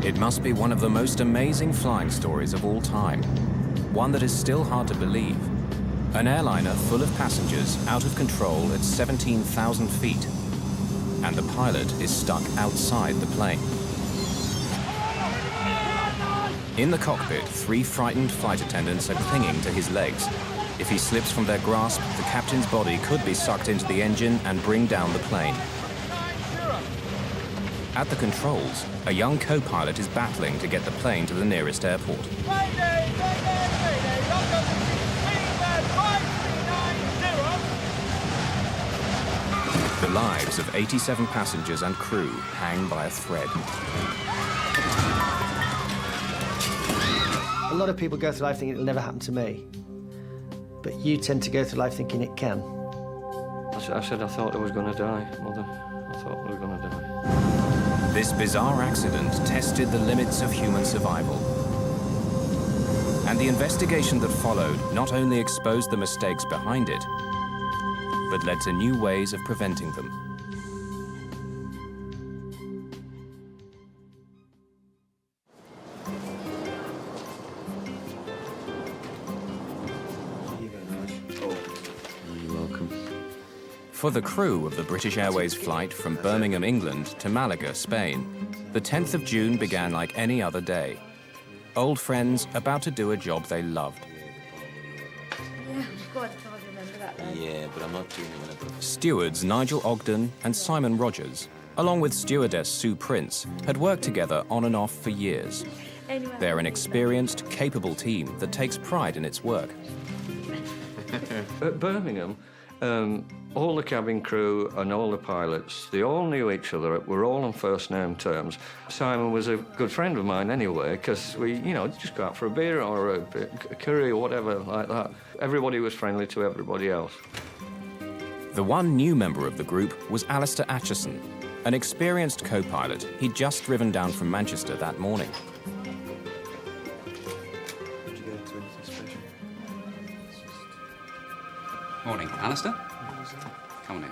It must be one of the most amazing flying stories of all time. One that is still hard to believe. An airliner full of passengers out of control at 17,000 feet. And the pilot is stuck outside the plane. In the cockpit, 3 frightened flight attendants are clinging to his legs. If he slips from their grasp, the captain's body could be sucked into the engine and bring down the plane. At the controls, a young co-pilot is battling to get the plane to the nearest airport. Mayday! Mayday! Mayday! Welcome to Seabird 5390! The lives of 87 passengers and crew hang by a thread. A lot of people go through life thinking it'll never happen to me. But you tend to go through life thinking it can. I said I thought I was going to die, Mother. I thought we were going to die. This bizarre accident tested the limits of human survival. And the investigation that followed not only exposed the mistakes behind it, but led to new ways of preventing them. For the crew of the British Airways flight from Birmingham, England to Malaga, Spain, the 10th of June began like any other day. Old friends about to do a job they loved. Yeah, God, I can't remember that then. Yeah, but I'm not doing it. Stewards Nigel Ogden and Simon Rogers, along with stewardess Sue Prince, had worked together on and off for years. Anyway. They're an experienced, capable team that takes pride in its work. At Birmingham, all the cabin crew and all the pilots, they all knew each other. We're all on first-name terms. Simon was a good friend of mine anyway, because we, just go out for a beer or a curry or whatever like that. Everybody was friendly to everybody else. The one new member of the group was Alastair Atchinson, an experienced co-pilot he'd just driven down from Manchester that morning. Morning, Alastair. Come on in.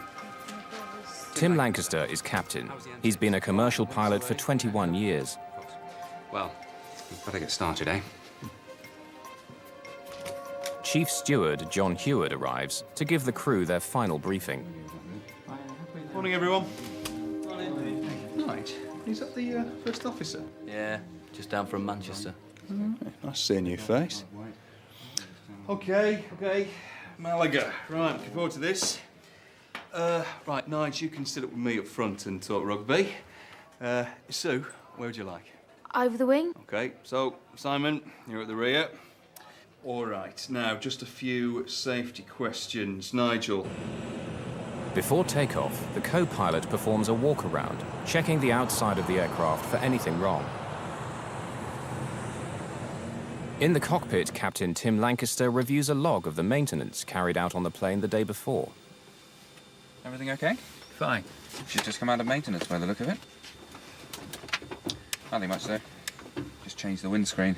Tim Lancaster is captain. He's been a commercial pilot for 21 years. Well, we'd better get started, eh? Chief Steward John Heward arrives to give the crew their final briefing. Morning, everyone. Morning. Right. Is that the first officer? Yeah, just down from Manchester. Nice seeing your face. Okay. Malaga. Right, looking forward to this. Right, Nige, you can sit up with me up front and talk rugby. Sue, where would you like? Over the wing? Okay, so, Simon, you're at the rear. All right, now, just a few safety questions. Nigel. Before takeoff, the co-pilot performs a walk-around, checking the outside of the aircraft for anything wrong. In the cockpit, Captain Tim Lancaster reviews a log of the maintenance carried out on the plane the day before. Everything okay? Fine. She's just come out of maintenance by the look of it. Nothing much though. Just changed the windscreen.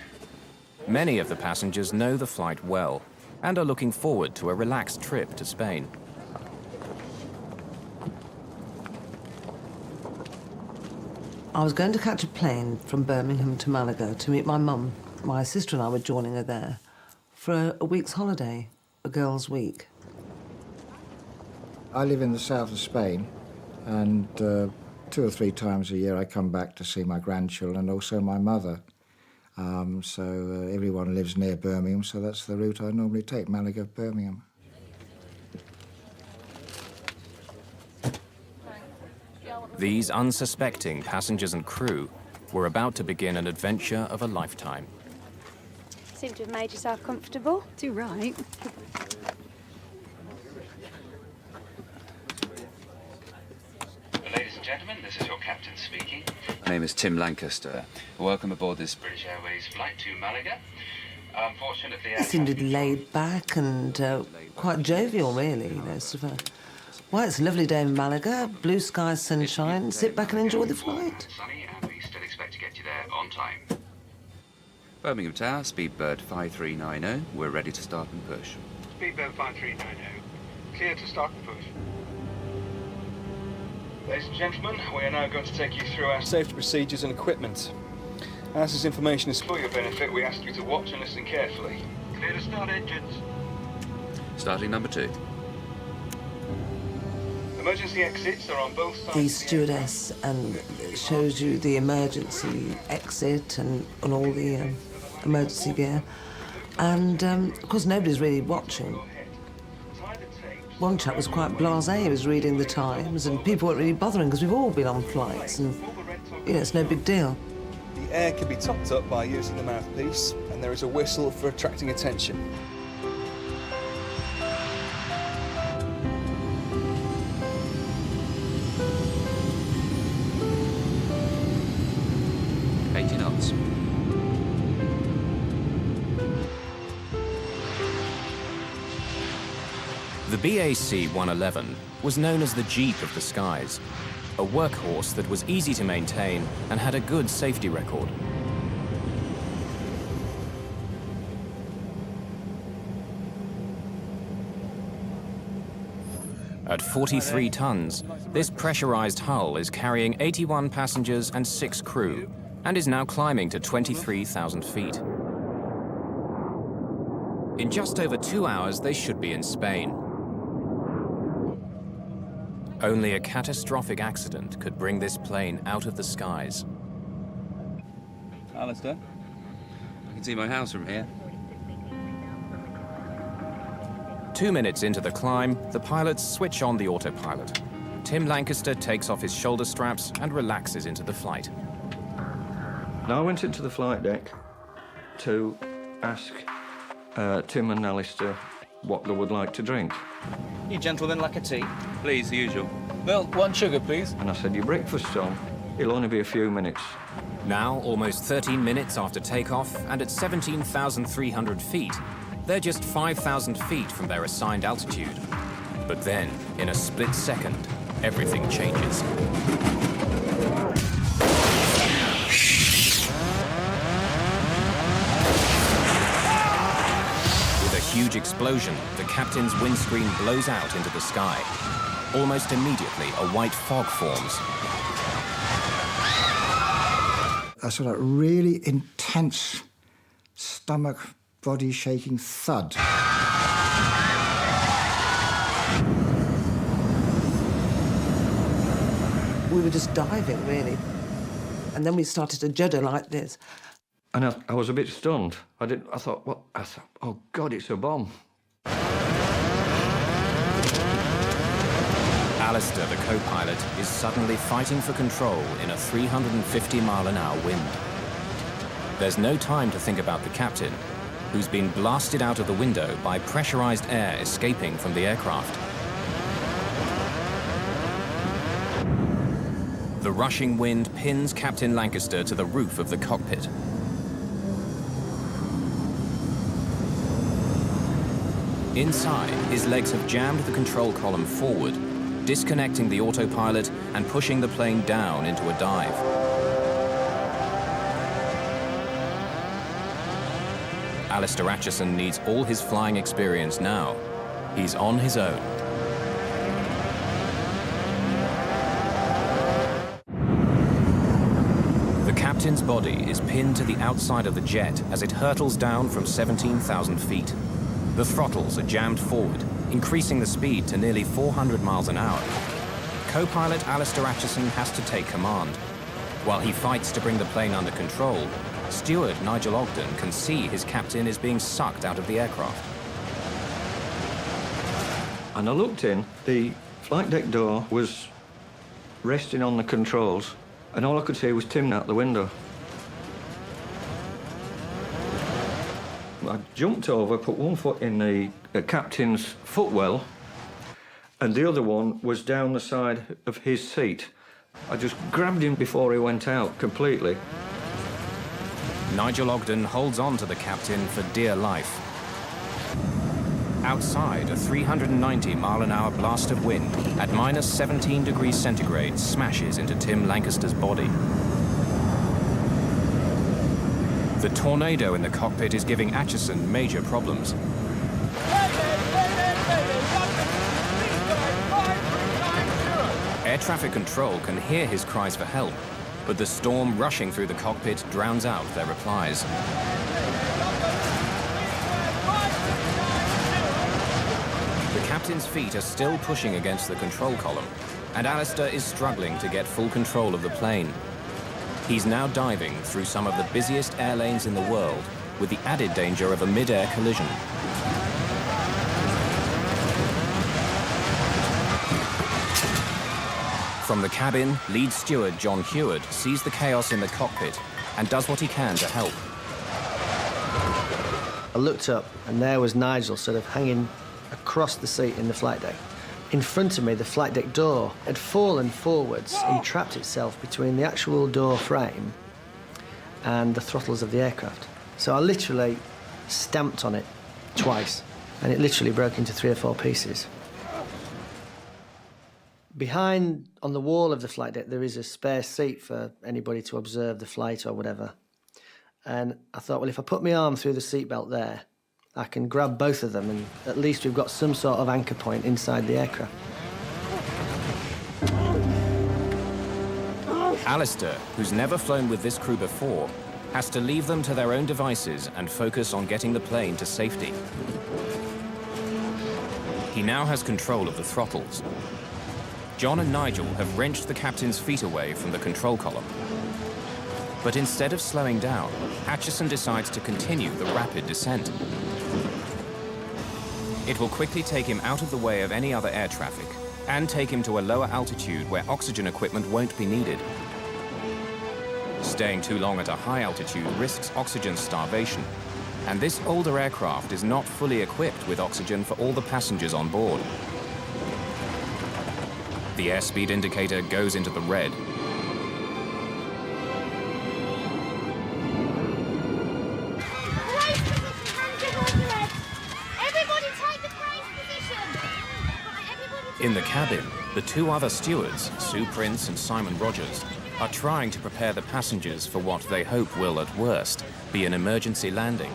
Many of the passengers know the flight well and are looking forward to a relaxed trip to Spain. I was going to catch a plane from Birmingham to Malaga to meet my mum. My sister and I were joining her there for a week's holiday, a girls' week. I live in the south of Spain, and 2 or 3 times a year I come back to see my grandchildren and also my mother. So everyone lives near Birmingham, so that's the route I normally take, Malaga, Birmingham. These unsuspecting passengers and crew were about to begin an adventure of a lifetime. Seem to have made yourself comfortable. Too right. Ladies and gentlemen, this is your captain speaking. My name is Tim Lancaster. Welcome aboard this British Airways Flight to Malaga. Unfortunately, It seemed laid back and quite jovial, really. Sort of it's a lovely day in Malaga, blue skies, sunshine. Sit back and enjoy the flight. Sunny, and we still expect to get you there on time. Birmingham Tower, Speedbird 5390. We're ready to start and push. Speedbird 5390. Clear to start and push. Ladies and gentlemen, we are now going to take you through our Safety procedures and equipment. As this information is For your benefit, we ask you to watch and listen carefully. Clear to start engines. Starting number 2. Emergency exits are on both sides. The stewardess and shows you the emergency exit and all the emergency gear. And, of course, nobody's really watching. One chap was quite blasé, he was reading the Times, and people weren't really bothering because we've all been on flights and, you know, it's no big deal. The air can be topped up by using the mouthpiece, and there is a whistle for attracting attention. knots. The BAC 111 was known as the Jeep of the skies, a workhorse that was easy to maintain and had a good safety record. At 43 tons, this pressurized hull is carrying 81 passengers and 6 crew, and is now climbing to 23,000 feet. In just over 2 hours, they should be in Spain. Only a catastrophic accident could bring this plane out of the skies. Alastair, I can see my house from here. 2 minutes into the climb, the pilots switch on the autopilot. Tim Lancaster takes off his shoulder straps and relaxes into the flight. Now I went into the flight deck to ask Tim and Alastair what they would like to drink. You gentlemen like a tea? Please, the usual. Milk, 1 sugar, please. And I said, your breakfast's on. It'll only be a few minutes. Now, almost 13 minutes after takeoff, and at 17,300 feet, they're just 5,000 feet from their assigned altitude. But then, in a split second, everything changes. With a huge explosion, the captain's windscreen blows out into the sky. Almost immediately, a white fog forms. A sort of really intense stomach, body-shaking thud. We were just diving, really. And then we started to judder like this. And I was a bit stunned. I thought, oh God, it's a bomb. Alastair, the co-pilot, is suddenly fighting for control in a 350-mile-an-hour wind. There's no time to think about the captain, who's been blasted out of the window by pressurized air escaping from the aircraft. The rushing wind pins Captain Lancaster to the roof of the cockpit. Inside, his legs have jammed the control column forward, disconnecting the autopilot and pushing the plane down into a dive. Alastair Atchinson needs all his flying experience now. He's on his own. The captain's body is pinned to the outside of the jet as it hurtles down from 17,000 feet. The throttles are jammed forward, increasing the speed to nearly 400 miles an hour. Co-pilot Alastair Atchinson has to take command. While he fights to bring the plane under control, steward Nigel Ogden can see his captain is being sucked out of the aircraft. And I looked in, the flight deck door was resting on the controls, and all I could see was Tim out the window. I jumped over, put one foot in the captain's footwell, and the other one was down the side of his seat. I just grabbed him before he went out completely. Nigel Ogden holds on to the captain for dear life. Outside, a 390-mile-an-hour blast of wind at minus 17 degrees centigrade smashes into Tim Lancaster's body. The tornado in the cockpit is giving Atchinson major problems. Air traffic control can hear his cries for help, but the storm rushing through the cockpit drowns out their replies. The captain's feet are still pushing against the control column, and Alastair is struggling to get full control of the plane. He's now diving through some of the busiest air lanes in the world, with the added danger of a mid-air collision. From the cabin, lead steward John Heward sees the chaos in the cockpit and does what he can to help. I looked up, and there was Nigel sort of hanging across the seat in the flight deck. In front of me, the flight deck door had fallen forwards and trapped itself between the actual door frame and the throttles of the aircraft. So I literally stamped on it twice, and it literally broke into 3 or 4 pieces. Behind, on the wall of the flight deck, there is a spare seat for anybody to observe the flight or whatever. And I thought, well, if I put my arm through the seatbelt there, I can grab both of them, and at least we've got some sort of anchor point inside the aircraft. Alastair, who's never flown with this crew before, has to leave them to their own devices and focus on getting the plane to safety. He now has control of the throttles. John and Nigel have wrenched the captain's feet away from the control column. But instead of slowing down, Atchison decides to continue the rapid descent. It will quickly take him out of the way of any other air traffic and take him to a lower altitude where oxygen equipment won't be needed. Staying too long at a high altitude risks oxygen starvation, and this older aircraft is not fully equipped with oxygen for all the passengers on board. The airspeed indicator goes into the red. In the cabin, the 2 other stewards, Sue Prince and Simon Rogers, are trying to prepare the passengers for what they hope will, at worst, be an emergency landing.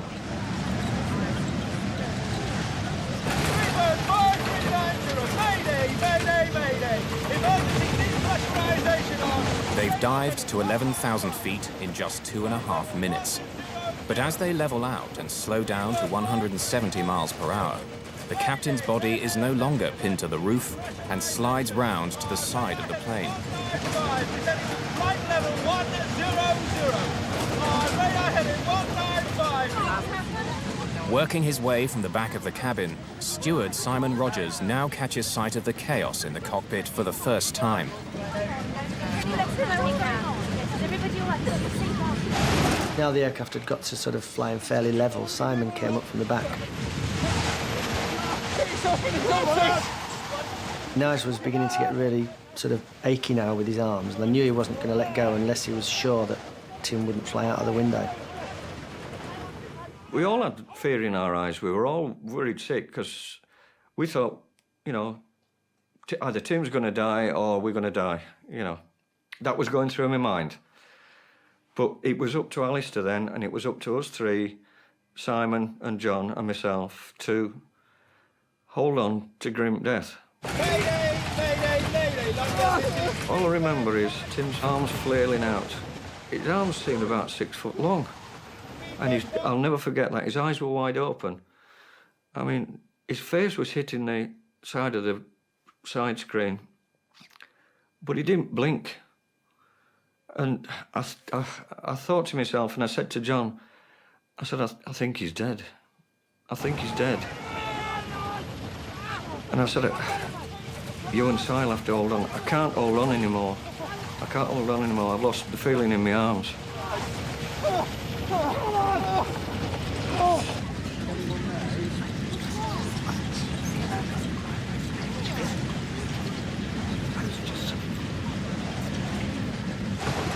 They've dived to 11,000 feet in just 2.5 minutes. But as they level out and slow down to 170 miles per hour, the captain's body is no longer pinned to the roof and slides round to the side of the plane. Flight level 100. Radar heading 195. Working his way from the back of the cabin, steward Simon Rogers now catches sight of the chaos in the cockpit for the first time. Now the aircraft had got to sort of flying fairly level, Simon came up from the back. Nigel was beginning to get really sort of achy now with his arms, and I knew he wasn't going to let go unless he was sure that Tim wouldn't fly out of the window. We all had fear in our eyes. We were all worried sick because we thought, you know, either Tim's going to die or we're going to die, you know. That was going through my mind. But it was up to Alastair then, and it was up to us 3, Simon and John and myself, to hold on to grim death. Mayday, mayday, mayday. All I remember is Tim's arms flailing out. His arms seemed about 6 foot long. And I'll never forget that. His eyes were wide open. I mean, his face was hitting the side of the side screen, but he didn't blink. And I thought to myself, and I said to John, I said, I think he's dead. I think he's dead. And I said, you and Sil have to hold on. I can't hold on anymore. I can't hold on anymore. I've lost the feeling in my arms.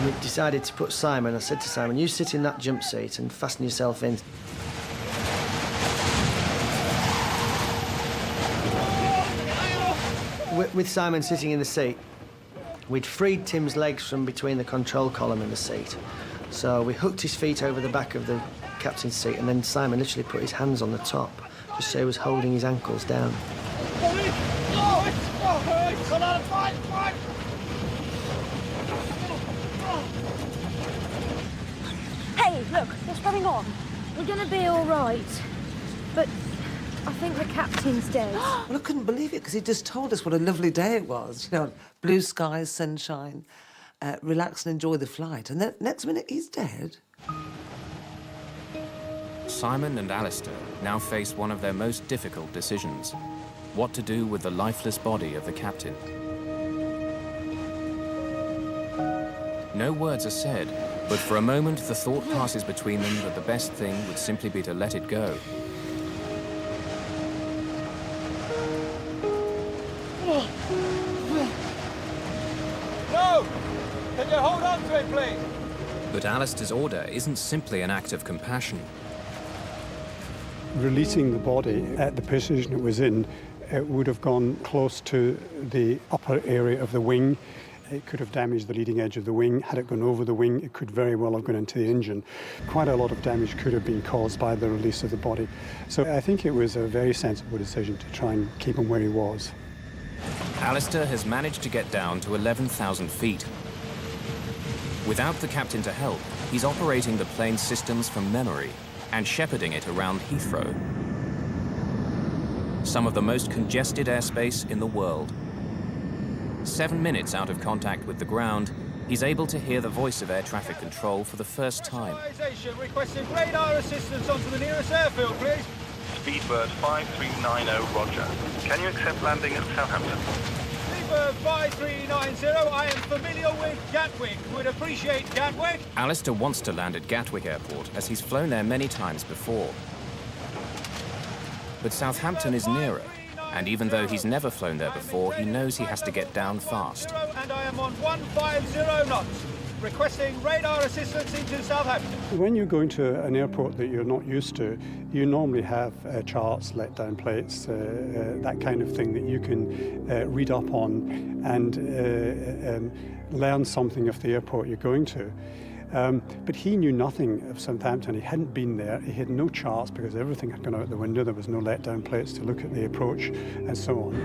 We decided to put Simon. I said to Simon, you sit in that jump seat and fasten yourself in. With Simon sitting in the seat, we'd freed Tim's legs from between the control column and the seat. So we hooked his feet over the back of the captain's seat, and then Simon literally put his hands on the top, just so he was holding his ankles down. Hey, look, what's going on? We're gonna be all right. But I think the captain's dead. Well, I couldn't believe it, because he just told us what a lovely day it was. You know, blue skies, sunshine, relax and enjoy the flight. And then next minute, he's dead. Simon and Alastair now face one of their most difficult decisions: what to do with the lifeless body of the captain. No words are said, but for a moment the thought passes between them that the best thing would simply be to let it go. No! Can you hold on to it, please? But Alastair's order isn't simply an act of compassion. Releasing the body at the position it was in, it would have gone close to the upper area of the wing. It could have damaged the leading edge of the wing. Had it gone over the wing, it could very well have gone into the engine. Quite a lot of damage could have been caused by the release of the body. So I think it was a very sensible decision to try and keep him where he was. Alastair has managed to get down to 11,000 feet. Without the captain to help, he's operating the plane's systems from memory and shepherding it around Heathrow, some of the most congested airspace in the world. 7 minutes out of contact with the ground, he's able to hear the voice of air traffic control for the first time. Requesting radar assistance onto the nearest airfield, please. Speedbird 5390, roger. Can you accept landing at Southampton? Speedbird 5390, I am familiar with Gatwick. Would appreciate Gatwick. Alastair wants to land at Gatwick Airport, as he's flown there many times before. But Southampton is nearer, and even though he's never flown there before, he knows he has to get down fast. And I am on 150 knots. Requesting radar assistance into Southampton. When you're going to an airport that you're not used to, you normally have charts, let-down plates, that kind of thing that you can read up on and learn something of the airport you're going to. But he knew nothing of Southampton. He hadn't been there. He had no charts because everything had gone out the window. There was no let-down plates to look at the approach and so on.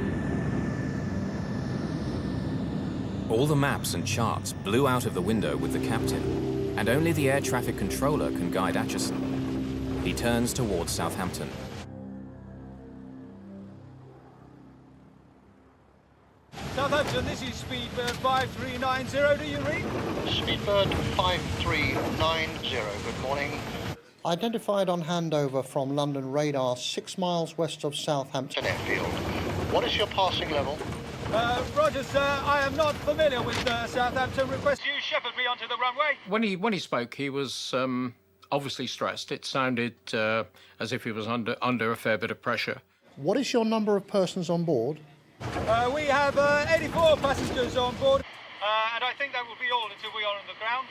All the maps and charts blew out of the window with the captain, and only the air traffic controller can guide Atchinson. He turns towards Southampton. Southampton, this is Speedbird 5390. Do you read? Speedbird 5390. Good morning. Identified on handover from London radar 6 miles west of Southampton Airfield. What is your passing level? Roger, sir. I am not familiar with Southampton. Request you shepherd me onto the runway. When he spoke, he was obviously stressed. It sounded as if he was under a fair bit of pressure. What is your number of persons on board? We have 84 passengers on board, and I think that will be all until we are on the ground.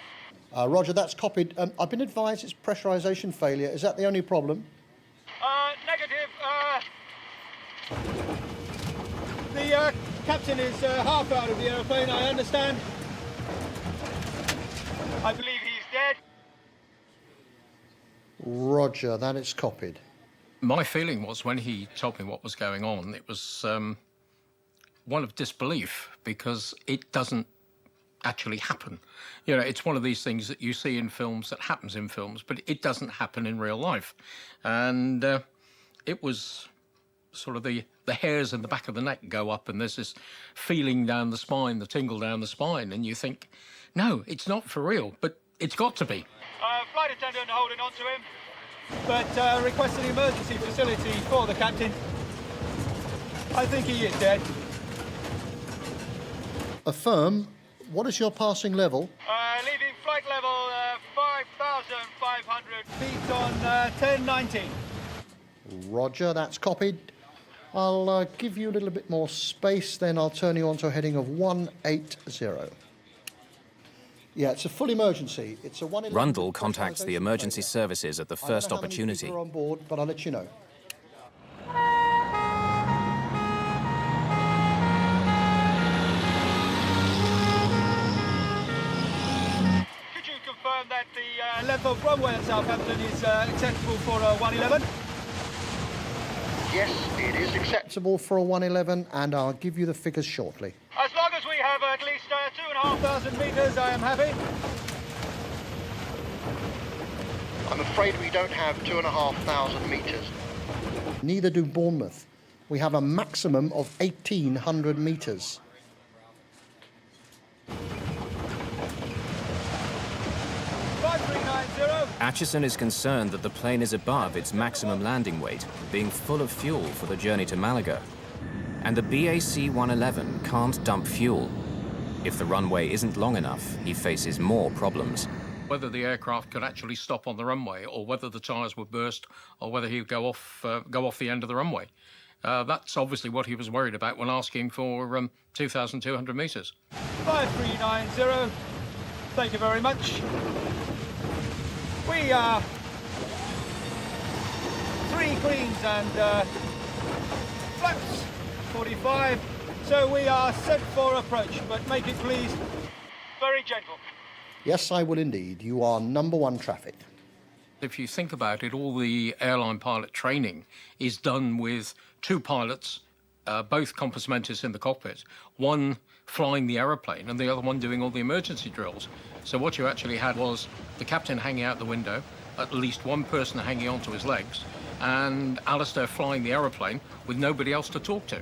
Roger, that's copied. I've been advised it's pressurisation failure. Is that the only problem? Negative. The captain is half out of the aeroplane, I understand. I believe he's dead. Roger, that is copied. My feeling was, when he told me what was going on, it was one of disbelief, because it doesn't actually happen. You know, it's one of these things that you see in films, that happens in films, but it doesn't happen in real life. And it was sort of the hairs in the back of the neck go up, and there's this feeling down the spine, the tingle down the spine, and you think, no, it's not for real, but it's got to be. Flight attendant holding on to him, but requesting emergency facility for the captain. I think he is dead. Affirm. What is your passing level? Leaving flight level 5,500 feet on 1019. Roger, that's copied. I'll give you a little bit more space, then I'll turn you onto a heading of 180. Yeah, it's a full emergency. It's a 111. Rundle contacts the emergency services at the first opportunity. I don't know how many people are on board, but I'll let you know. Could you confirm that the length of runway at Southampton is acceptable for a 111? Yes, it is acceptable for a 111, and I'll give you the figures shortly. As long as we have have at least 2,500 metres, I am happy. I'm afraid we don't have 2,500 metres. Neither do Bournemouth. We have a maximum of 1,800 metres. Atchison is concerned that the plane is above its maximum landing weight, being full of fuel for the journey to Malaga. And the BAC-111 can't dump fuel. If the runway isn't long enough, he faces more problems. Whether the aircraft could actually stop on the runway, or whether the tyres would burst, or whether he would go off the end of the runway. That's obviously what he was worried about when asking for 2,200 metres. 5390, thank you very much. We are 3 greens and flaps 45, so we are set for approach, but make it please very gentle. Yes, I will indeed. You are number 1 traffic. If you think about it, all the airline pilot training is done with 2 pilots, both compass mentis in the cockpit, one flying the aeroplane and the other one doing all the emergency drills. So what you actually had was the captain hanging out the window, at least one person hanging onto his legs, and Alastair flying the aeroplane with nobody else to talk to.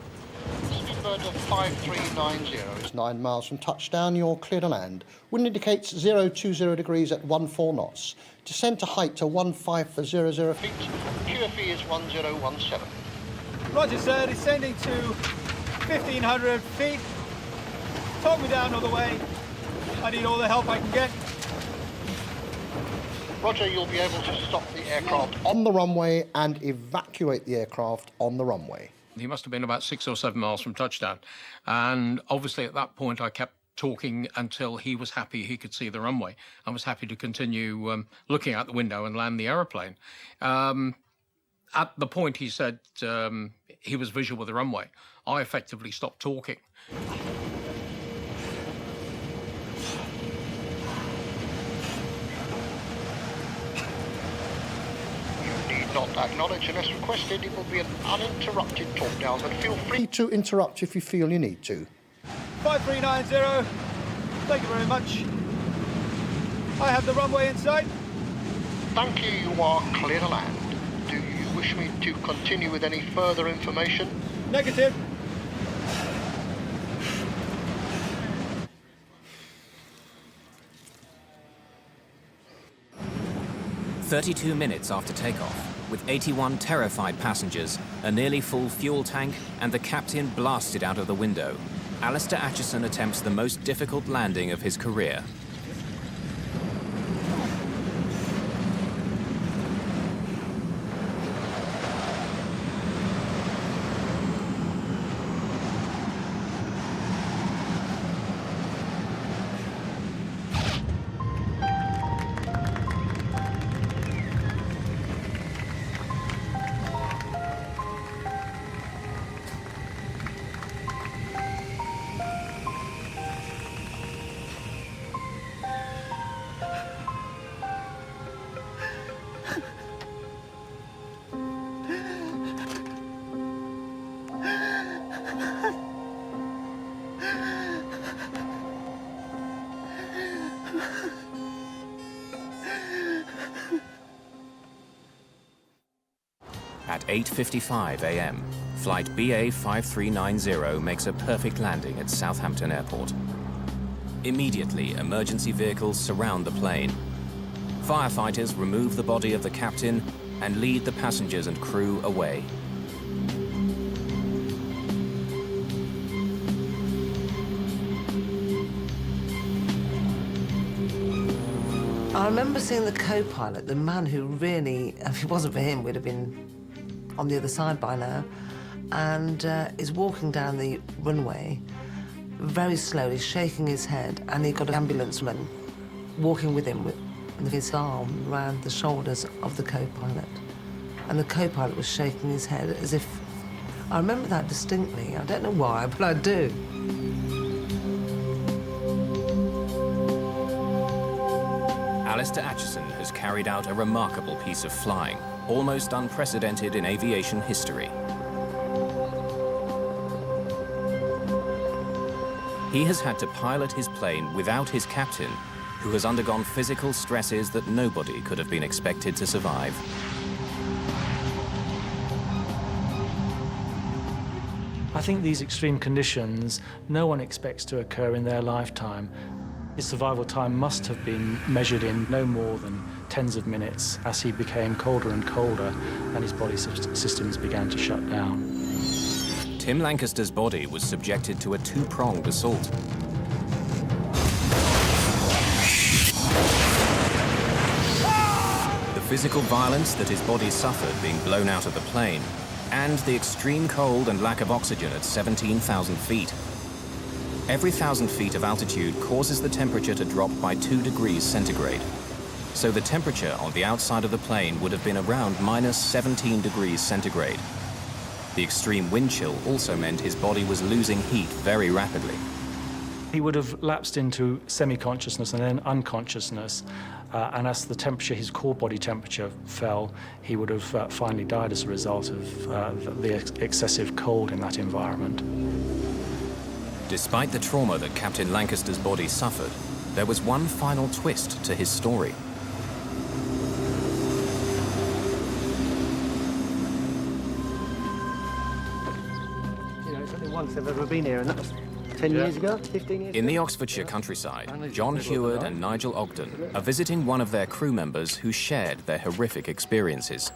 Speedbird of 5390 is 9 miles from touchdown. You're clear to land. Wind indicates 020 degrees at 14 knots. Descend to height to 1500 feet. QFE is 1017. Roger, sir. Descending to 1,500 feet. Talk me down all the way. I need all the help I can get. Roger, you'll be able to stop the aircraft on the runway and evacuate the aircraft on the runway. He must have been about 6 or 7 miles from touchdown. And obviously at that point I kept talking until he was happy he could see the runway. I was happy to continue looking out the window and land the aeroplane. At the point he said he was visual with the runway, I effectively stopped talking. Not acknowledge unless requested. It will be an uninterrupted talk down, but feel free to interrupt if you feel you need to. 5390, thank you very much. I have the runway in sight. Thank you, you are clear to land. Do you wish me to continue with any further information? Negative. "32 minutes after takeoff, with 81 terrified passengers, a nearly full fuel tank, and the captain blasted out of the window, Alastair Atchinson attempts the most difficult landing of his career. At 8:55 a.m., flight BA5390 makes a perfect landing at Southampton Airport. Immediately, emergency vehicles surround the plane. Firefighters remove the body of the captain and lead the passengers and crew away. I remember seeing the co-pilot, the man who really, if it wasn't for him, we'd have been on the other side by now, and is walking down the runway very slowly, shaking his head, and he got an ambulanceman walking with him with his arm around the shoulders of the co-pilot. And the co-pilot was shaking his head as if... I remember that distinctly. I don't know why, but I do. Alastair Atchinson has carried out a remarkable piece of flying, almost unprecedented in aviation history. He has had to pilot his plane without his captain, who has undergone physical stresses that nobody could have been expected to survive. I think these extreme conditions, no one expects to occur in their lifetime. His survival time must have been measured in no more than tens of minutes as he became colder and colder and his body systems began to shut down. Tim Lancaster's body was subjected to a two-pronged assault. The physical violence that his body suffered being blown out of the plane, and the extreme cold and lack of oxygen at 17,000 feet. Every 1,000 feet of altitude causes the temperature to drop by 2 degrees centigrade. So the temperature on the outside of the plane would have been around minus 17 degrees centigrade. The extreme wind chill also meant his body was losing heat very rapidly. He would have lapsed into semi-consciousness and then unconsciousness, and as the temperature, his core body temperature fell, he would have finally died as a result of the excessive cold in that environment. Despite the trauma that Captain Lancaster's body suffered, there was one final twist to his story. You know, it's only once I've ever been here, and that was 10 years ago, 15 years ago. In the Oxfordshire countryside, John Heward and Nigel Ogden are visiting one of their crew members who shared their horrific experiences.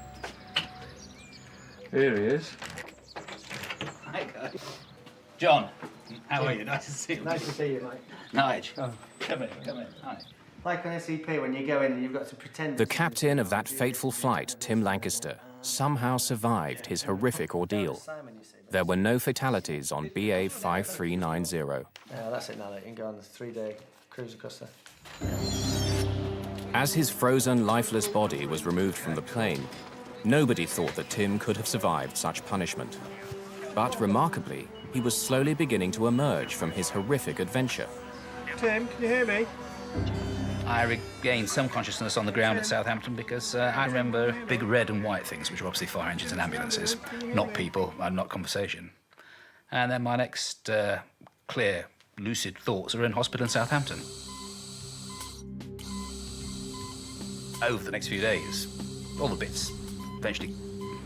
Here he is. Hi, guys. John, how are you? Nice to see you. Nice to see you, mate. Nige. Oh. Come in. Hi. Like on SCP, when you go in, you've got to pretend... The captain of that fateful flight, Tim Lancaster, somehow survived his horrific ordeal. There were no fatalities on BA 5390. Yeah, that's it now. You can go on the 3-day cruise across there. As his frozen, lifeless body was removed from the plane, nobody thought that Tim could have survived such punishment. But remarkably, he was slowly beginning to emerge from his horrific adventure. Tim, can you hear me? I regained some consciousness on the ground at Southampton because I remember big red and white things, which were obviously fire engines and ambulances, not people and not conversation. And then my next clear, lucid thoughts are in hospital in Southampton. Over the next few days, all the bits eventually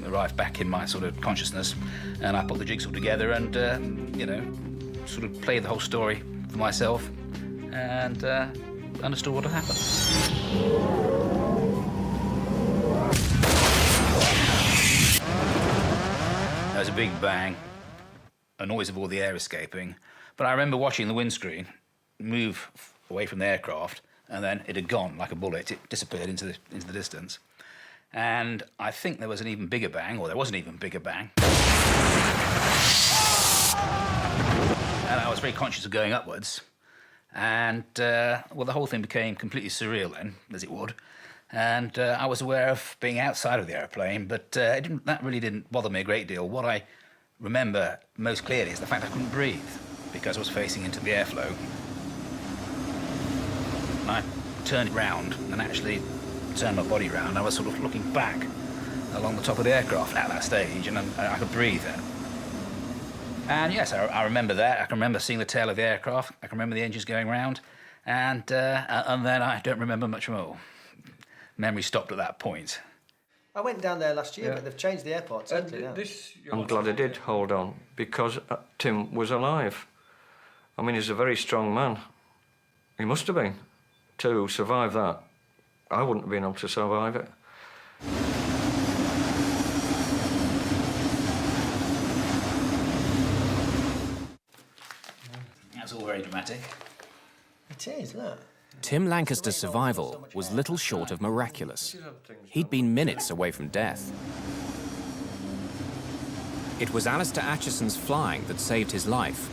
arrived back in my sort of consciousness, and I put the jigsaw together and, you know, sort of played the whole story for myself and understood what had happened. There was a big bang, a noise of all the air escaping, but I remember watching the windscreen move away from the aircraft, and then it had gone like a bullet. It disappeared into the distance. And I think there was an even bigger bang, or there was an even bigger bang. And I was very conscious of going upwards. And, well, the whole thing became completely surreal then, as it would. And I was aware of being outside of the airplane, but that really didn't bother me a great deal. What I remember most clearly is the fact I couldn't breathe because I was facing into the airflow. And I turned round and actually turned my body round. I was sort of looking back along the top of the aircraft at that stage, and I could breathe then. And yes, I remember that. I can remember seeing the tail of the aircraft. I can remember the engines going round, and then I don't remember much more. Memory stopped at that point. I went down there last year, Yeah. but they've changed the airport totally now. I'm glad I did hold on, because Tim was alive. I mean, he's a very strong man. He must have been, to survive that. I wouldn't have been able to survive it. That's all very dramatic. It is, look. Tim Lancaster's survival was little short of miraculous. He'd been minutes away from death. It was Alastair Atchinson's flying that saved his life.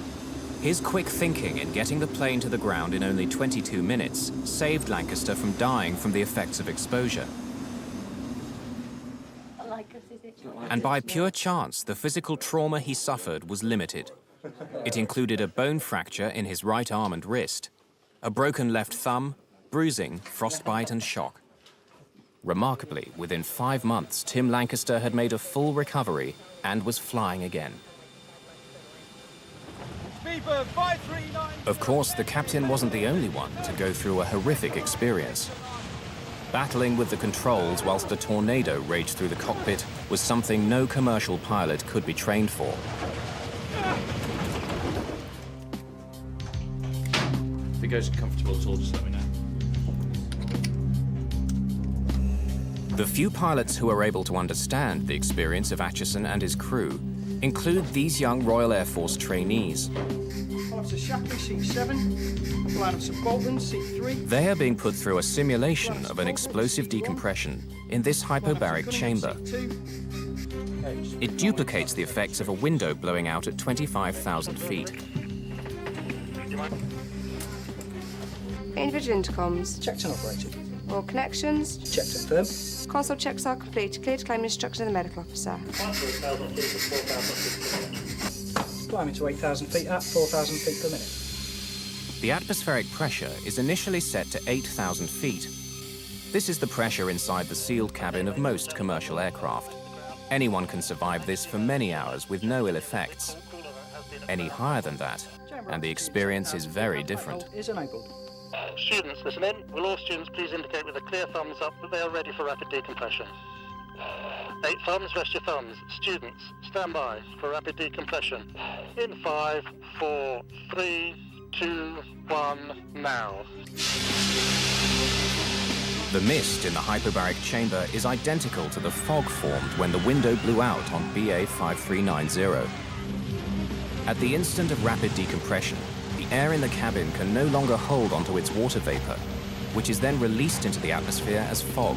His quick thinking in getting the plane to the ground in only 22 minutes saved Lancaster from dying from the effects of exposure. And by pure chance, the physical trauma he suffered was limited. It included a bone fracture in his right arm and wrist, a broken left thumb, bruising, frostbite and shock. Remarkably, within 5 months, Tim Lancaster had made a full recovery and was flying again. Speed Speedbird 539. Of course, the captain wasn't the only one to go through a horrific experience. Battling with the controls whilst a tornado raged through the cockpit was something no commercial pilot could be trained for. If it goes comfortable at all, just let me know. The few pilots who are able to understand the experience of Atchison and his crew include these young Royal Air Force trainees. Officer Shapley, seat 7. Line of subalterns, seat 3. They are being put through a simulation of an explosive decompression in this hyperbaric chamber. It duplicates the effects of a window blowing out at 25,000 feet. Individual intercoms. Checked and operated. All connections. Checked and firm. Console checks are complete. Clear to claim instruction of the medical officer. Climbing to 8,000 feet at 4,000 feet per minute. The atmospheric pressure is initially set to 8,000 feet. This is the pressure inside the sealed cabin of most commercial aircraft. Anyone can survive this for many hours with no ill effects. Any higher than that, and the experience is very different. Is enabled. Students, listen in. Will all students please indicate with a clear thumbs up that they are ready for rapid decompression? 8 thumbs, rest your thumbs. Students, stand by for rapid decompression. In 5, 4, 3, 2, 1, now. The mist in the hyperbaric chamber is identical to the fog formed when the window blew out on BA 5390. At the instant of rapid decompression, the air in the cabin can no longer hold onto its water vapor, which is then released into the atmosphere as fog.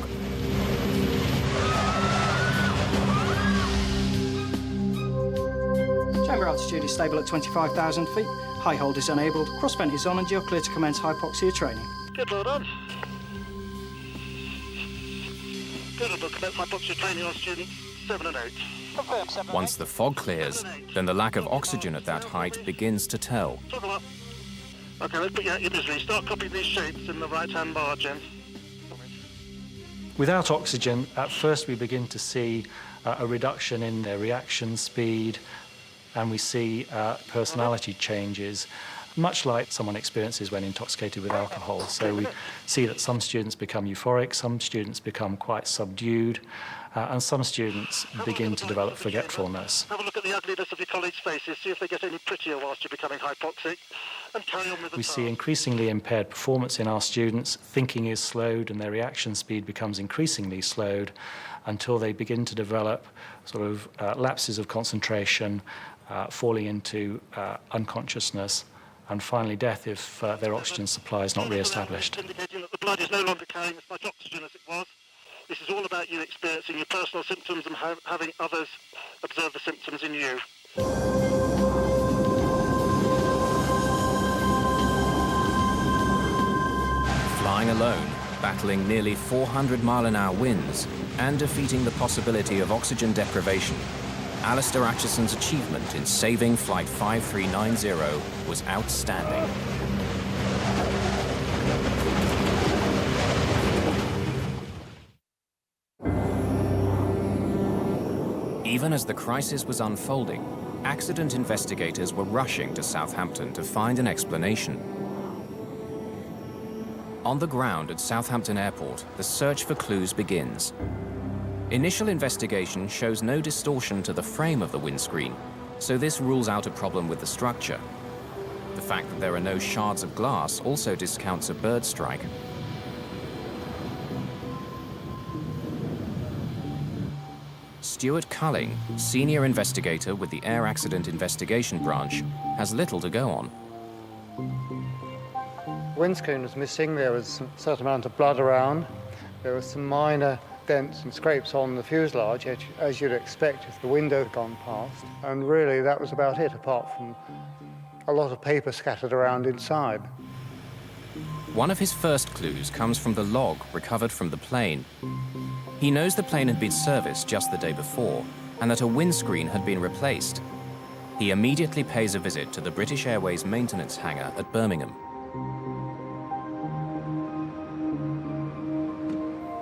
Chamber altitude is stable at 25,000 feet. High hold is enabled. Cross vent is on and you're clear to commence hypoxia training. Good, well done. Good, we'll commence hypoxia training on students 7 and 8. Once the fog clears, then the lack of oxygen at that height begins to tell. Okay, let's put you out your misery. Start copying these shapes in the right-hand margin. Without oxygen, at first we begin to see a reduction in their reaction speed, and we see personality changes, much like someone experiences when intoxicated with alcohol. So we see that some students become euphoric, some students become quite subdued, and some students begin to develop forgetfulness. Have a look at the ugliness of your colleagues' faces, see if they get any prettier whilst you're becoming hypoxic, and carry on with the We see increasingly impaired performance in our students. Thinking is slowed and their reaction speed becomes increasingly slowed until they begin to develop sort of lapses of concentration, falling into unconsciousness, and finally death if their oxygen supply is not re-established. Indicating that the blood is no longer carrying as much oxygen as it was. This is all about you experiencing your personal symptoms and having others observe the symptoms in you. Flying alone, battling nearly 400-mile-an-hour winds, and defeating the possibility of oxygen deprivation, Alastair Atchinson's achievement in saving Flight 5390 was outstanding. Even as the crisis was unfolding, accident investigators were rushing to Southampton to find an explanation. On the ground at Southampton Airport, the search for clues begins. Initial investigation shows no distortion to the frame of the windscreen, so this rules out a problem with the structure. The fact that there are no shards of glass also discounts a bird strike. Stuart Culling, senior investigator with the Air Accident Investigation Branch, has little to go on. Windscreen was missing, there was a certain amount of blood around, there were some minor dents and scrapes on the fuselage, as you'd expect if the window had gone past, and really that was about it, apart from a lot of paper scattered around inside. One of his first clues comes from the log recovered from the plane. He knows the plane had been serviced just the day before, and that a windscreen had been replaced. He immediately pays a visit to the British Airways maintenance hangar at Birmingham.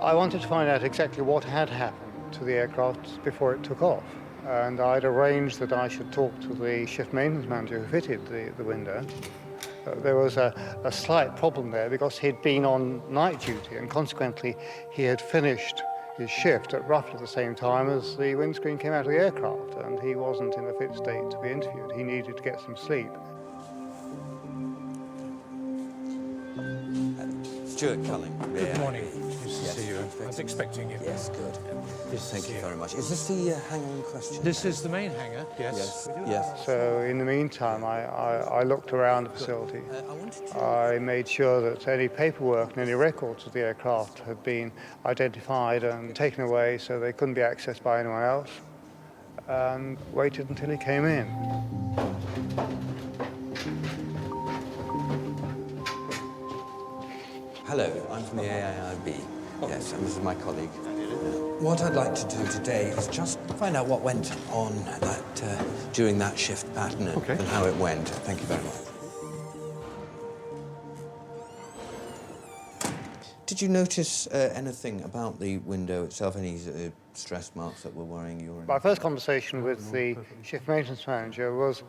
I wanted to find out exactly what had happened to the aircraft before it took off. And I'd arranged that I should talk to the shift maintenance manager who fitted the window. There was a slight problem there because he'd been on night duty and consequently he had finished his shift at roughly the same time as the windscreen came out of the aircraft, and he wasn't in a fit state to be interviewed. He needed to get some sleep. Stuart Culling. Good morning. Nice to see you. I was expecting you. Yes, good. Thank you very much. Is this the hangar in question? This is the main hangar, yes. Yes. So in the meantime, I looked around the facility. I made sure that any paperwork and any records of the aircraft had been identified and taken away so they couldn't be accessed by anyone else, and waited until he came in. Hello, I'm from the AIIB. Yes, and this is my colleague. What I'd like to do today is just find out what went on during that shift pattern and how it went. Thank you very much. Did you notice anything about the window itself, any stress marks that were worrying you? My first conversation with the shift maintenance manager was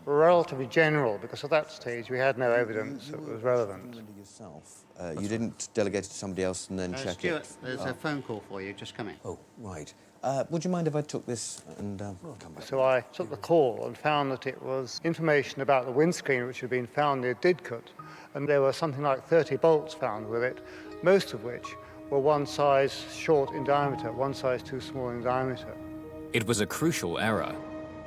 relatively general, because at that stage we had no evidence that was relevant. Yourself, you didn't delegate it to somebody else and then check Stuart, it? there's a phone call for you, just come in. Oh, right. Would you mind if I took this and come back? So I took the call and found that it was information about the windscreen which had been found near Didcot, and there were something like 30 bolts found with it, most of which were one size short in diameter, one size too small in diameter. It was a crucial error.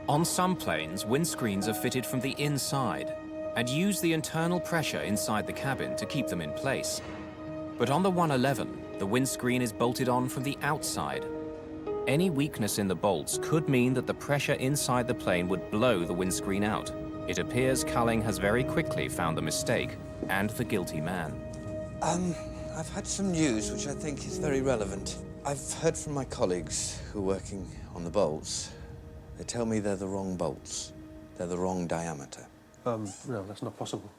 On some planes, windscreens are fitted from the inside and use the internal pressure inside the cabin to keep them in place. But on the 111, the windscreen is bolted on from the outside. Any weakness in the bolts could mean that the pressure inside the plane would blow the windscreen out. It appears Culling has very quickly found the mistake and the guilty man. I've had some news which I think is very relevant. I've heard from my colleagues who are working on the bolts. They tell me they're the wrong bolts. They're the wrong diameter. No, that's not possible.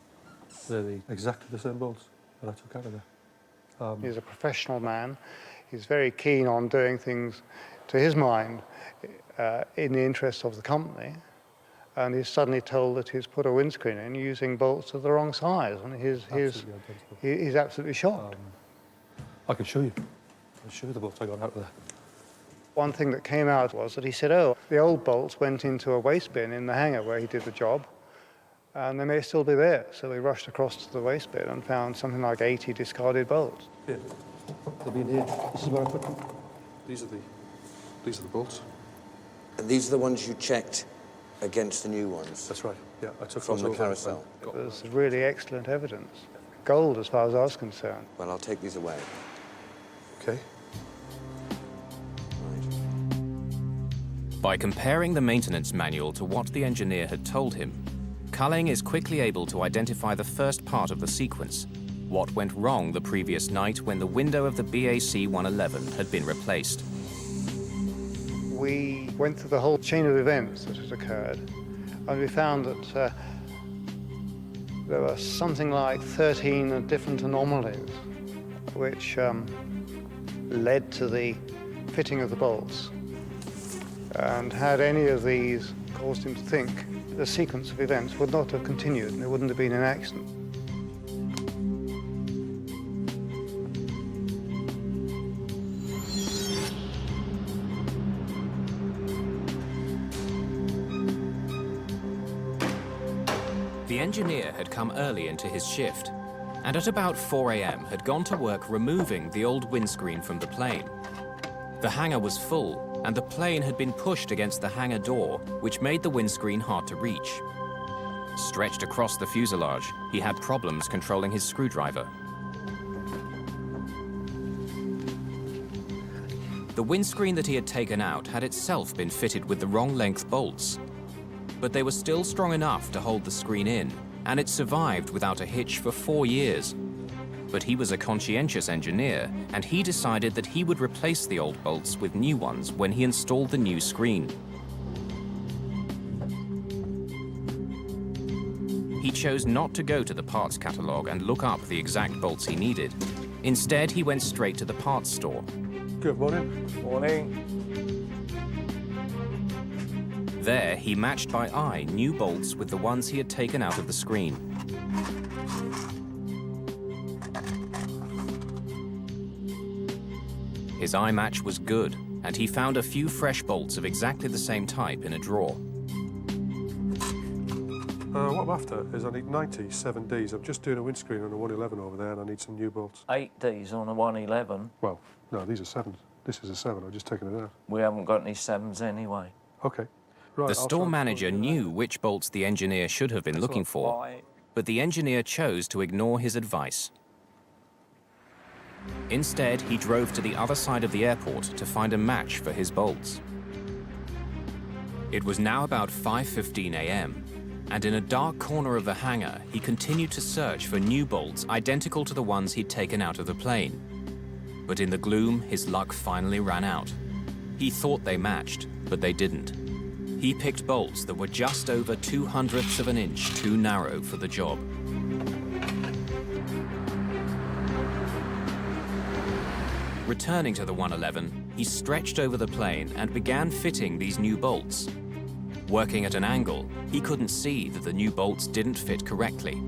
They're exactly the same bolts that I took out of there. He's a professional man. He's very keen on doing things, to his mind, in the interest of the company. And he's suddenly told that he's put a windscreen in using bolts of the wrong size. And he's absolutely shocked. I can show you. I'll show you the bolts I got out of there. One thing that came out was that he said, oh, the old bolts went into a waste bin in the hangar where he did the job, and they may still be there. So we rushed across to the waste bin and found something like 80 discarded bolts. Here. They'll be in here. This is where I put them. These are the bolts. And these are the ones you checked against the new ones? That's right, yeah. I took from the carousel. It was really excellent evidence. Gold, as far as I was concerned. Well, I'll take these away. Okay. By comparing the maintenance manual to what the engineer had told him, Culling is quickly able to identify the first part of the sequence, what went wrong the previous night when the window of the BAC 111 had been replaced. We went through the whole chain of events that had occurred, and we found that there were something like 13 different anomalies which led to the fitting of the bolts. And had any of these caused him to think, the sequence of events would not have continued and there wouldn't have been an accident. The engineer had come early into his shift, and at about 4 a.m. had gone to work removing the old windscreen from the plane. The hangar was full, and the plane had been pushed against the hangar door, which made the windscreen hard to reach. Stretched across the fuselage, he had problems controlling his screwdriver. The windscreen that he had taken out had itself been fitted with the wrong length bolts, but they were still strong enough to hold the screen in, and it survived without a hitch for 4 years. But he was a conscientious engineer, and he decided that he would replace the old bolts with new ones when he installed the new screen. He chose not to go to the parts catalogue and look up the exact bolts he needed. Instead, he went straight to the parts store. Good morning. Morning. There, he matched by eye new bolts with the ones he had taken out of the screen. His eye match was good, and he found a few fresh bolts of exactly the same type in a drawer. What I'm after is I need 97 Ds. I'm just doing a windscreen on a 111 over there, and I need some new bolts. 8 Ds on a 111? Well, no, these are 7s. This is a 7. I've just taken it out. We haven't got any 7s anyway. OK. Right, The store manager knew which bolts the engineer should have been looking for, but the engineer chose to ignore his advice. Instead, he drove to the other side of the airport to find a match for his bolts. It was now about 5:15 a.m., and in a dark corner of the hangar, he continued to search for new bolts identical to the ones he'd taken out of the plane. But in the gloom, his luck finally ran out. He thought they matched, but they didn't. He picked bolts that were just over 0.02 of an inch too narrow for the job. Returning to the 111, he stretched over the plane and began fitting these new bolts. Working at an angle, he couldn't see that the new bolts didn't fit correctly.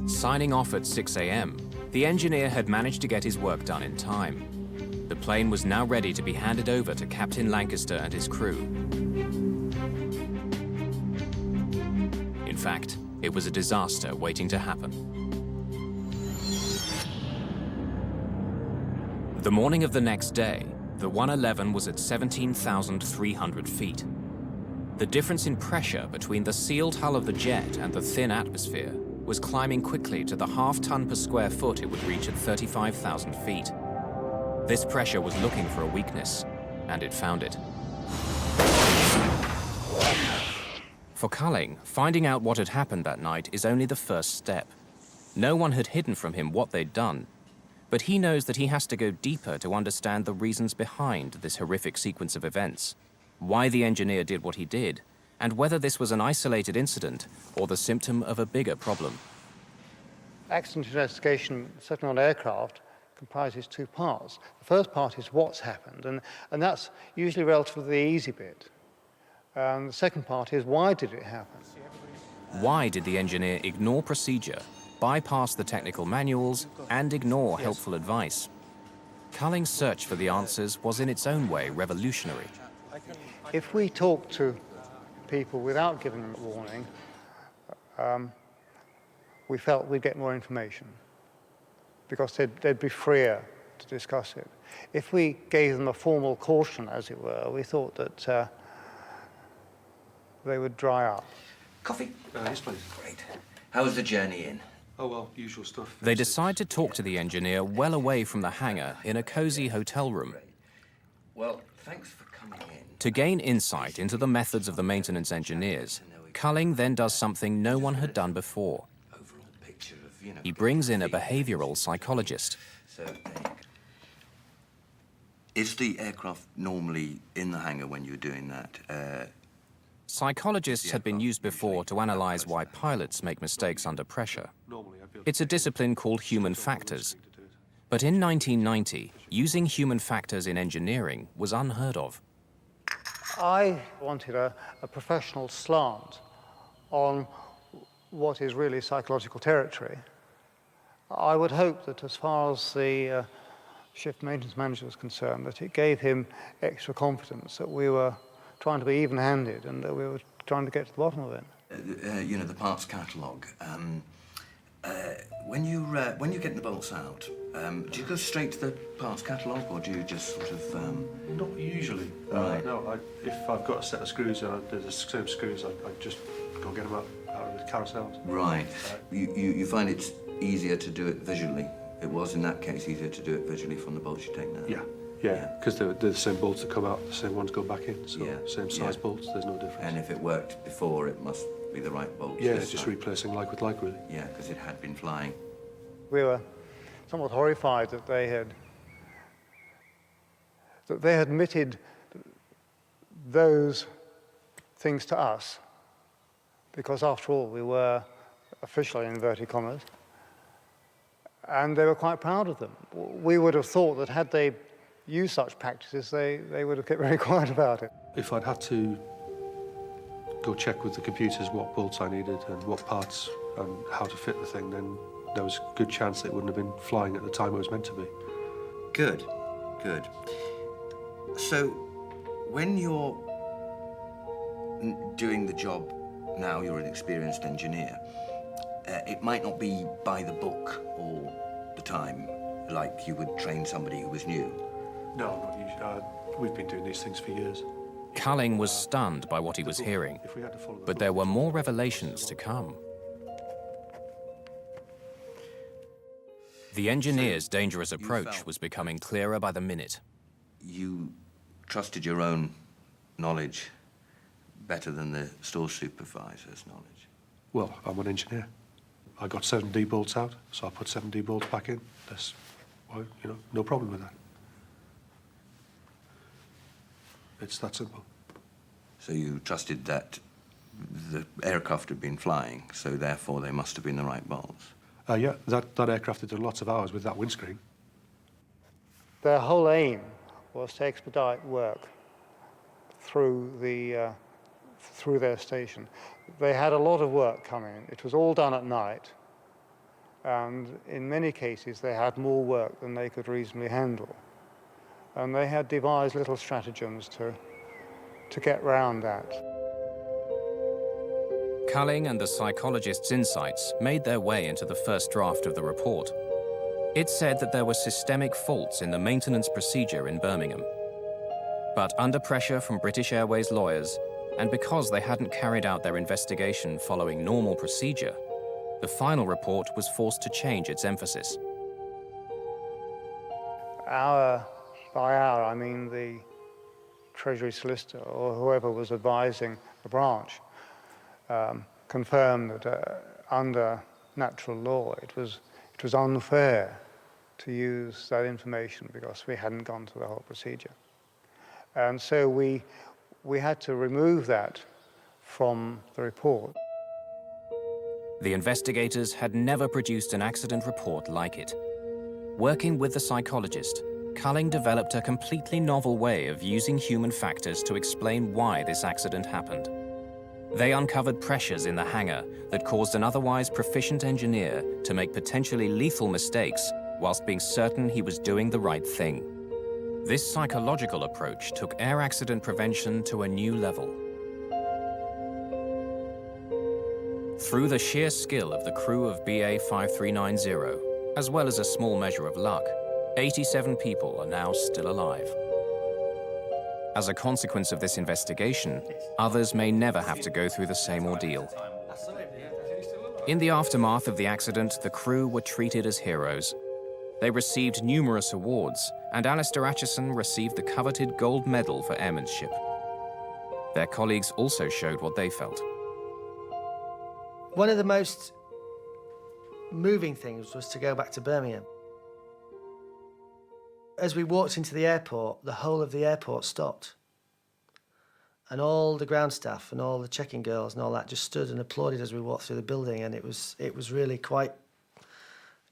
Signing off at 6 a.m., the engineer had managed to get his work done in time. The plane was now ready to be handed over to Captain Lancaster and his crew. In fact, it was a disaster waiting to happen. The morning of the next day, the 111 was at 17,300 feet. The difference in pressure between the sealed hull of the jet and the thin atmosphere was climbing quickly to the half-ton per square foot it would reach at 35,000 feet. This pressure was looking for a weakness, and it found it. For Culling, finding out what had happened that night is only the first step. No one had hidden from him what they'd done, but he knows that he has to go deeper to understand the reasons behind this horrific sequence of events, why the engineer did what he did, and whether this was an isolated incident or the symptom of a bigger problem. Accident investigation, certainly on aircraft, comprises 2 parts. The first part is what's happened, and that's usually relatively the easy bit. The second part is why did it happen? Why did the engineer ignore procedure, bypass the technical manuals, and ignore helpful advice? Culling's search for the answers was in its own way revolutionary. If we talk to people without giving them a warning, we felt we'd get more information because they'd be freer to discuss it. If we gave them a formal caution, as it were, we thought that they would dry up. Coffee? Yes, please. Great. How was the journey in? Oh, well, usual stuff. They decide to talk to the engineer well away from the hangar in a cozy hotel room. Well, thanks for coming in. To gain insight into the methods of the maintenance engineers, Culling then does something no one had done before. He brings in a behavioral psychologist. So, is the aircraft normally in the hangar when you're doing that? Psychologists had been used before to analyze why pilots make mistakes under pressure. It's a discipline called human factors. But in 1990, using human factors in engineering was unheard of. I wanted a professional slant on what is really psychological territory. I would hope that as far as the shift maintenance manager was concerned, that it gave him extra confidence that we were trying to be even-handed and that we were trying to get to the bottom of it. You know, the parts catalogue. When you're getting the bolts out, do you go straight to the parts catalogue, or do you just sort of... Not usually. Right. No, if I've got a set of screws and there's the same screws, I just go get them out of the carousels. Right. You find it's easier to do it visually? It was, in that case, easier to do it visually from the bolts you take now? Yeah, because they're the same bolts that come out, the same ones go back in, so same size bolts, there's no difference. And if it worked before, it must be the right bolts? Yeah, it's just replacing like with like, really. Yeah, because it had been flying. We were somewhat horrified that they had admitted those things to us, because after all, we were officially, in inverted commas, And they were quite proud of them. We would have thought that had they used such practices, they would have kept very quiet about it. If I'd had to go check with the computers what bolts I needed and what parts and how to fit the thing, then there was a good chance it wouldn't have been flying at the time it was meant to be. Good, good. So, when you're doing the job now, you're an experienced engineer, it might not be by the book all the time, like you would train somebody who was new. No, not usually. We've been doing these things for years. Culling was stunned by what he was hearing, but there were more revelations to come. The engineer's dangerous approach was becoming clearer by the minute. You trusted your own knowledge better than the store supervisor's knowledge? Well, I'm an engineer. I got 7D bolts out, so I put 7D bolts back in. That's, well, you know, no problem with that. It's that simple. So you trusted that the aircraft had been flying, so therefore they must have been the right bolts? Yeah, that aircraft had done lots of hours with that windscreen. Their whole aim was to expedite work through their station. They had a lot of work coming. It was all done at night, and in many cases they had more work than they could reasonably handle. And they had devised little stratagems to get round that. Culling and the psychologist's insights made their way into the first draft of the report. It said that there were systemic faults in the maintenance procedure in Birmingham. But under pressure from British Airways lawyers, and because they hadn't carried out their investigation following normal procedure, the final report was forced to change its emphasis. By our, I mean the Treasury solicitor or whoever was advising the branch confirmed that under natural law it was unfair to use that information because we hadn't gone through the whole procedure. And so we had to remove that from the report. The investigators had never produced an accident report like it. Working with the psychologist, Culling developed a completely novel way of using human factors to explain why this accident happened. They uncovered pressures in the hangar that caused an otherwise proficient engineer to make potentially lethal mistakes whilst being certain he was doing the right thing. This psychological approach took air accident prevention to a new level. Through the sheer skill of the crew of BA 5390, as well as a small measure of luck, 87 people are now still alive. As a consequence of this investigation, others may never have to go through the same ordeal. In the aftermath of the accident, the crew were treated as heroes. They received numerous awards, and Alastair Atchinson received the coveted gold medal for airmanship. Their colleagues also showed what they felt. One of the most moving things was to go back to Birmingham. As we walked into the airport, the whole of the airport stopped. And all the ground staff and all the check-in girls and all that just stood and applauded as we walked through the building, and it was really quite,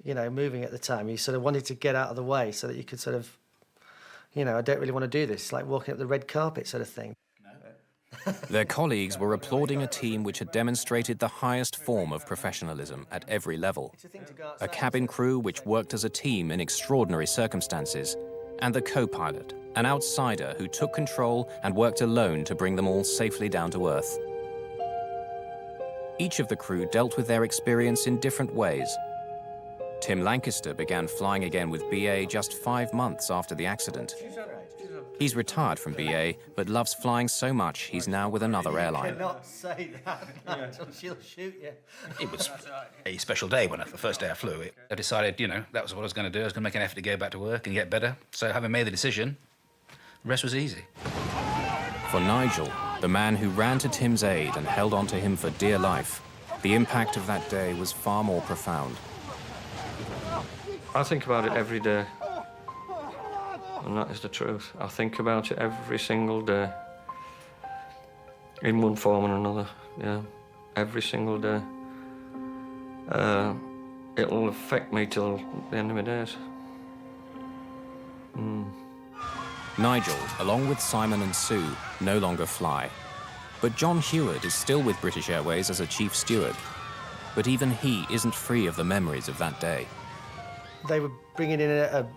you know, moving at the time. You sort of wanted to get out of the way so that you could sort of, you know, I don't really want to do this. It's like walking up the red carpet sort of thing. Their colleagues were applauding a team which had demonstrated the highest form of professionalism at every level. A cabin crew which worked as a team in extraordinary circumstances, and the co-pilot, an outsider who took control and worked alone to bring them all safely down to earth. Each of the crew dealt with their experience in different ways. Tim Lancaster began flying again with BA just 5 months after the accident. He's retired from BA, but loves flying so much he's now with another airline. You cannot say that, she'll shoot you. It was a special day when the first day I flew. I decided, you know, that was what I was going to do. I was going to make an effort to go back to work and get better. So having made the decision, the rest was easy. For Nigel, the man who ran to Tim's aid and held on to him for dear life, the impact of that day was far more profound. I think about it every day. And that is the truth. I think about it every single day. In one form or another, yeah. Every single day. it'll affect me till the end of my days. Nigel, along with Simon and Sue, no longer fly. But John Heward is still with British Airways as a chief steward. But even he isn't free of the memories of that day. They were bringing in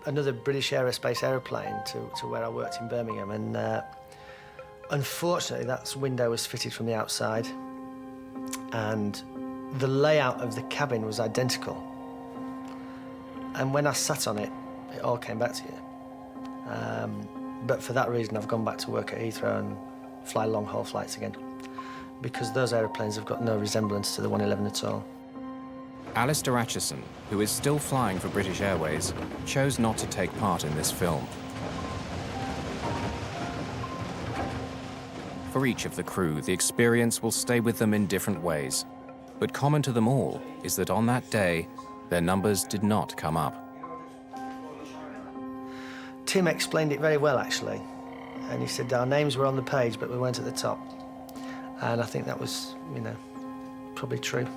another British aerospace aeroplane to where I worked in Birmingham, and unfortunately that window was fitted from the outside, and the layout of the cabin was identical. And when I sat on it, it all came back to you. But for that reason, I've gone back to work at Heathrow and fly long-haul flights again, because those aeroplanes have got no resemblance to the 111 at all. Alastair Atchinson, who is still flying for British Airways, chose not to take part in this film. For each of the crew, the experience will stay with them in different ways. But common to them all is that on that day, their numbers did not come up. Tim explained it very well, actually. And he said our names were on the page, but we weren't at the top. And I think that was, you know, probably true.